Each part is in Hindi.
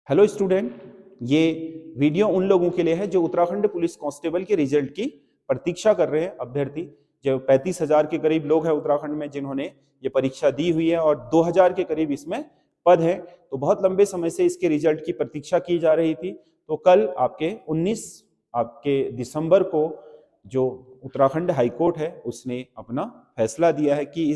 हेलो स्टूडेंट, ये वीडियो उन लोगों के लिए है जो उत्तराखंड पुलिस कांस्टेबल के रिजल्ट की प्रतीक्षा कर रहे हैं। अभ्यर्थी जो 35,000 के करीब लोग हैं उत्तराखंड में जिन्होंने ये परीक्षा दी हुई है और 2,000 के करीब इसमें पद है। तो बहुत लंबे समय से इसके रिजल्ट की प्रतीक्षा की जा रही थी। तो कल आपके 19 दिसंबर को जो उत्तराखंड हाईकोर्ट है उसने अपना फैसला दिया है कि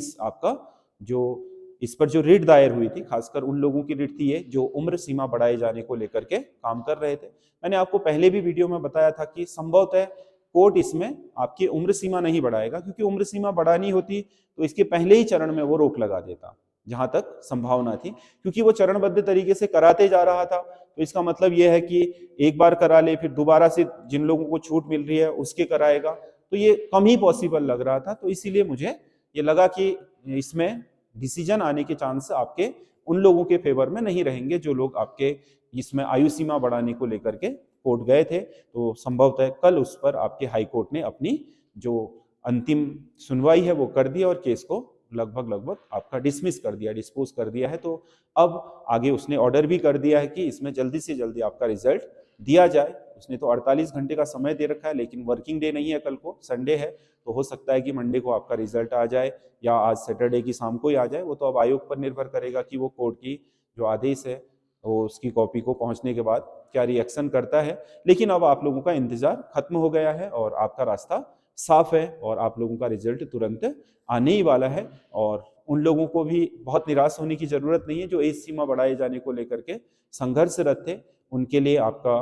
इस पर जो रिट दायर हुई थी, खासकर उन लोगों की रिट थी ये जो उम्र सीमा बढ़ाए जाने को लेकर के काम कर रहे थे। मैंने आपको पहले भी वीडियो में बताया था कि संभवतः कोर्ट इसमें आपकी उम्र सीमा नहीं बढ़ाएगा, क्योंकि उम्र सीमा बढ़ानी होती तो इसके पहले ही चरण में वो रोक लगा देता, जहां तक संभावना थी, क्योंकि वो चरणबद्ध तरीके से कराते जा रहा था। तो इसका मतलब यह है कि एक बार करा ले, फिर दोबारा से जिन लोगों को छूट मिल रही है उसके कराएगा, तो ये कम ही पॉसिबल लग रहा था। तो इसीलिए मुझे ये लगा कि इसमें डिसीजन आने के चांस आपके उन लोगों के फेवर में नहीं रहेंगे जो लोग आपके इसमें आयु सीमा बढ़ाने को लेकर के कोर्ट गए थे। तो संभवतः कल उस पर आपके हाई कोर्ट ने अपनी जो अंतिम सुनवाई है वो कर दी और केस को लगभग आपका डिसमिस कर दिया, डिस्पोज कर दिया है। तो अब आगे उसने ऑर्डर भी कर दिया है कि इसमें जल्दी से जल्दी आपका रिजल्ट दिया जाए। उसने तो 48 घंटे का समय दे रखा है, लेकिन वर्किंग डे नहीं है, कल को संडे है, तो हो सकता है कि मंडे को आपका रिजल्ट आ जाए या आज सैटरडे की शाम को ही आ जाए। वो तो अब आयोग पर निर्भर करेगा कि वो कोर्ट की जो आदेश है वो उसकी कॉपी को पहुंचने के बाद क्या रिएक्शन करता है। लेकिन अब आप लोगों का इंतजार खत्म हो गया है और आपका रास्ता साफ है और आप लोगों का रिजल्ट तुरंत आने ही वाला है। और उन लोगों को भी बहुत निराश होने की जरूरत नहीं है जो एज सीमा बढ़ाए जाने को लेकर के संघर्षरत थे। उनके लिए आपका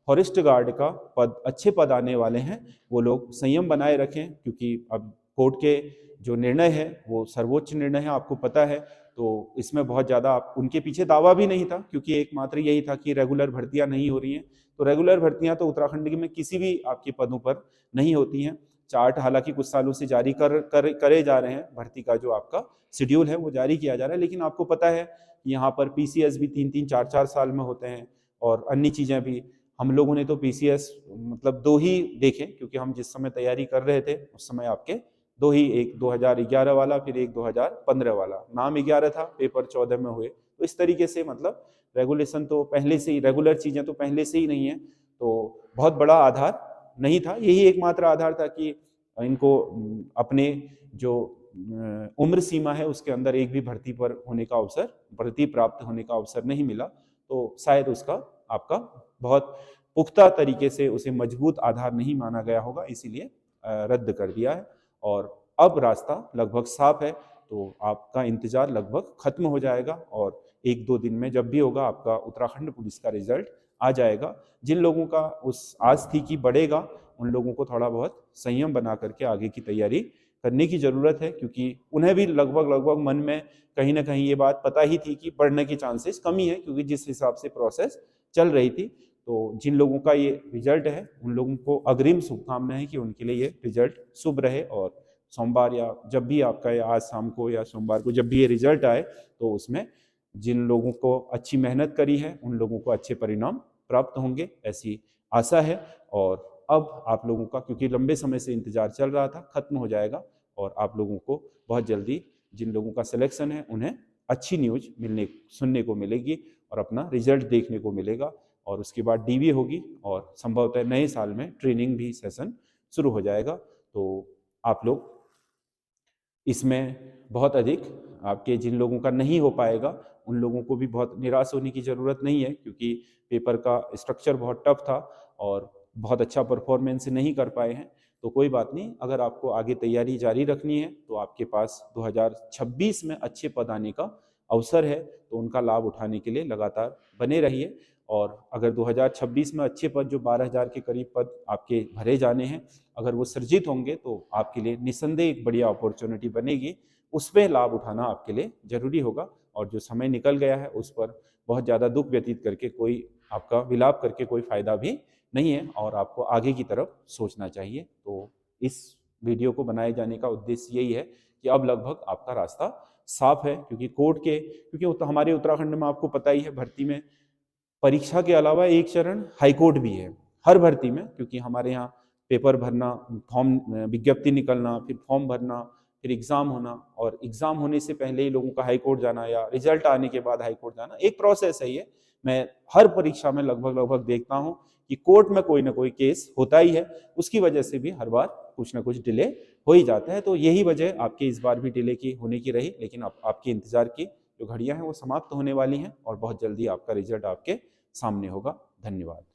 फॉरेस्ट गार्ड का पद, अच्छे पद आने वाले हैं। वो लोग संयम बनाए रखें, क्योंकि अब कोर्ट के जो निर्णय है वो सर्वोच्च निर्णय है, आपको पता है। तो इसमें बहुत ज़्यादा उनके पीछे दावा भी नहीं था, क्योंकि एकमात्र यही था कि रेगुलर भर्तियां नहीं हो रही हैं। तो रेगुलर भर्तियां तो उत्तराखंड में किसी भी आपके पदों पर नहीं होती हैं। चार्ट हालांकि कुछ सालों से जारी करे जा रहे हैं, भर्ती का जो आपका शेड्यूल है वो जारी किया जा रहा है, लेकिन आपको पता है यहाँ पर पीसीएस भी 3-3, 4-4 साल में होते हैं और अन्य चीज़ें भी। हम लोगों ने तो पीसीएस मतलब 2 ही देखे, क्योंकि हम जिस समय तैयारी कर रहे थे उस समय आपके 2 ही, एक 2011 वाला, फिर एक 2015 वाला। नाम 11 था, पेपर 14 में हुए। तो इस तरीके से मतलब रेगुलेशन तो पहले से ही, रेगुलर चीजें तो पहले से ही नहीं है। तो बहुत बड़ा आधार नहीं था, यही एकमात्र आधार था कि इनको अपने जो उम्र सीमा है उसके अंदर एक भी भर्ती पर होने का अवसर, भर्ती प्राप्त होने का अवसर नहीं मिला। तो शायद उसका आपका बहुत पुख्ता तरीके से उसे मजबूत आधार नहीं माना गया होगा, इसीलिए रद्द कर दिया है। और अब रास्ता लगभग साफ है, तो आपका इंतजार लगभग खत्म हो जाएगा और 1-2 दिन में जब भी होगा आपका उत्तराखंड पुलिस का रिजल्ट आ जाएगा। जिन लोगों का उस आस थी कि बढ़ेगा, उन लोगों को थोड़ा बहुत संयम बना करके आगे की तैयारी करने की जरूरत है, क्योंकि उन्हें भी लगभग मन में कहीं ना कहीं ये बात पता ही थी कि बढ़ने की चांसेस कमी है, क्योंकि जिस हिसाब से प्रोसेस चल रही थी। तो जिन लोगों का ये रिजल्ट है उन लोगों को अग्रिम शुभकामनाएं हैं कि उनके लिए ये रिजल्ट शुभ रहे। और सोमवार या जब भी आपका, या आज शाम को या सोमवार को जब भी ये रिजल्ट आए, तो उसमें जिन लोगों को अच्छी मेहनत करी है उन लोगों को अच्छे परिणाम प्राप्त होंगे, ऐसी आशा है। और अब आप लोगों का, क्योंकि लंबे समय से इंतजार चल रहा था, खत्म हो जाएगा और आप लोगों को बहुत जल्दी जिन लोगों का सिलेक्शन है उन्हें अच्छी न्यूज सुनने को मिलेगी और अपना रिजल्ट देखने को मिलेगा। और उसके बाद डीवी होगी और संभवतः नए साल में ट्रेनिंग भी सेशन शुरू हो जाएगा। तो आप लोग इसमें बहुत अधिक, आपके जिन लोगों का नहीं हो पाएगा उन लोगों को भी बहुत निराश होने की ज़रूरत नहीं है, क्योंकि पेपर का स्ट्रक्चर बहुत टफ था और बहुत अच्छा परफॉर्मेंस नहीं कर पाए हैं। तो कोई बात नहीं, अगर आपको आगे तैयारी जारी रखनी है तो आपके पास 2026 में अच्छे पद आने का अवसर है, तो उनका लाभ उठाने के लिए लगातार बने रहिए। और अगर 2026 में अच्छे पद, जो 12,000 के करीब पद आपके भरे जाने हैं, अगर वो सृजित होंगे तो आपके लिए निस्संदेह एक बढ़िया अपॉर्चुनिटी बनेगी। उसमें लाभ उठाना आपके लिए जरूरी होगा। और जो समय निकल गया है उस पर बहुत ज़्यादा दुख व्यतीत करके कोई, आपका विलाप करके कोई फायदा भी नहीं है, और आपको आगे की तरफ सोचना चाहिए। तो इस वीडियो को बनाए जाने का उद्देश्य यही है कि अब लगभग आपका रास्ता साफ है, क्योंकि कोर्ट के, क्योंकि हमारे उत्तराखंड में आपको पता ही है, भर्ती में परीक्षा के अलावा एक चरण हाईकोर्ट भी है हर भर्ती में। क्योंकि हमारे यहाँ पेपर भरना, फॉर्म, विज्ञप्ति निकलना, फिर फॉर्म भरना, फिर एग्जाम होना, और एग्जाम होने से पहले ही लोगों का हाईकोर्ट जाना, या रिजल्ट आने के बाद हाईकोर्ट जाना, एक प्रोसेस है ये। मैं हर परीक्षा में लगभग देखता हूं कि कोर्ट में कोई ना कोई केस होता ही है, उसकी वजह से भी हर बार कुछ ना कुछ डिले हो ही जाता है। तो यही वजह आपके इस बार भी डिले की होने की रही, लेकिन आपके इंतजार की जो घड़ियां हैं वो समाप्त होने वाली हैं और बहुत जल्दी आपका रिजल्ट आपके सामने होगा। धन्यवाद।